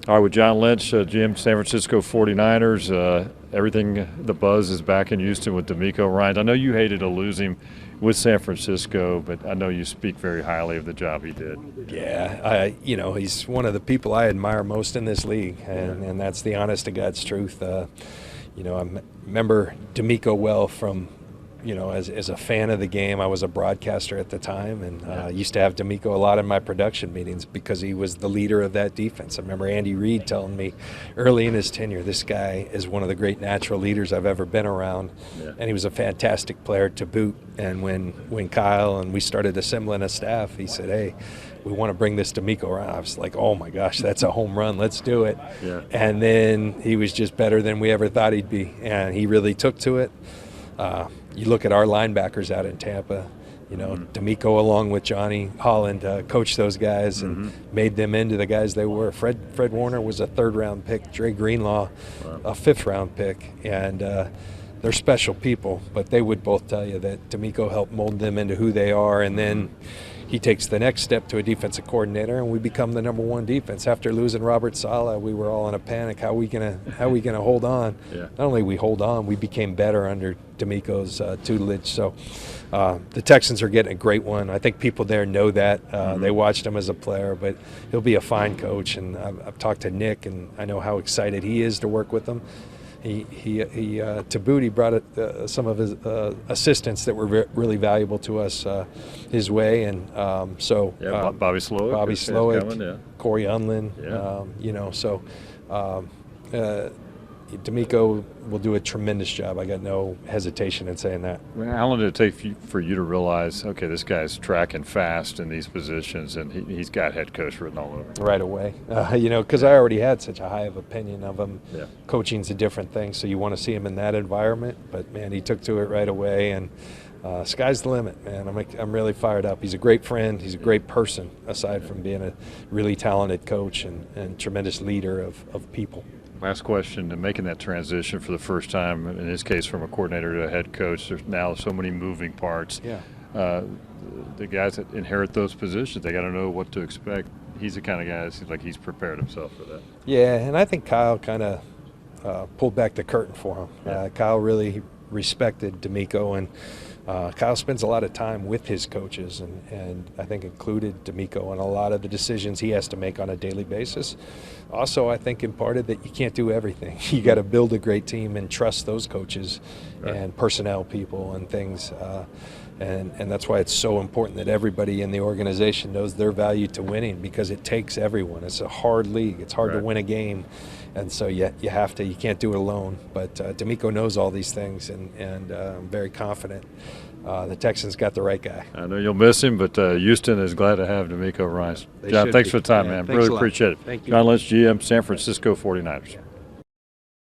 All right, with John Lynch, GM San Francisco 49ers, everything, the buzz is back in Houston with D'Amico Ryans. I know you hated to lose him with San Francisco, but I know you speak very highly of the job he did. Yeah, he's one of the people I admire most in this league, and that's the honest to God's truth. I remember D'Amico well from, as a fan of the game. I was a broadcaster at the time, and I used to have D'Amico a lot in my production meetings because he was the leader of that defense. I remember Andy Reid telling me early in his tenure, this guy is one of the great natural leaders I've ever been around, and he was a fantastic player to boot. And when Kyle and we started assembling a staff, he said, "Hey, we want to bring this D'Amico around." I was like, "Oh my gosh, that's a home run. Let's do it." Yeah. And then he was just better than we ever thought he'd be, and he really took to it. You look at our linebackers out in Tampa, D'Amico along with Johnny Holland coached those guys and made them into the guys they were. Fred Warner was a third-round pick, Dre Greenlaw a fifth-round pick, and they're special people, but they would both tell you that D'Amico helped mold them into who they are, and then he takes the next step to a defensive coordinator, and we become the number one defense. After losing Robert Saleh, we were all in a panic. How are we gonna hold on? Yeah. Not only we hold on, we became better under D'Amico's tutelage. So the Texans are getting a great one. I think people there know that. They watched him as a player, but he'll be a fine coach. And I've talked to Nick, and I know how excited he is to work with him. He to boot, he brought some of his assistants that were really valuable to us his way, and Bobby Slowick, Corey Unlin, D'Amico will do a tremendous job. I got no hesitation in saying that. How long did it take for you to realize, okay, this guy's tracking fast in these positions, and he's got head coach written all over? Right away, because I already had such a high of opinion of him. Yeah. Coaching's a different thing, so you want to see him in that environment. But man, he took to it right away, and sky's the limit, man. I'm really fired up. He's a great friend. He's a great person, aside from being a really talented coach and tremendous leader of people. Last question, and making that transition for the first time, in this case from a coordinator to a head coach, there's now so many moving parts. Yeah. The guys that inherit those positions, they got to know what to expect. He's the kind of guy that seems like he's prepared himself for that. Yeah, and I think Kyle kind of pulled back the curtain for him. Yeah. Kyle really respected D'Amico, and Kyle spends a lot of time with his coaches, and I think included D'Amico in a lot of the decisions he has to make on a daily basis. Also, I think imparted that you can't do everything. You got to build a great team and trust those coaches and personnel people and things. And that's why it's so important that everybody in the organization knows their value to winning, because it takes everyone. It's a hard league. It's hard to win a game. And so you can't do it alone. But D'Amico knows all these things, and I'm very confident the Texans got the right guy. I know you'll miss him, but Houston is glad to have D'Amico Ryans. John, thanks for the time, man. Really appreciate it. Thank you. John Lynch, GM, San Francisco 49ers.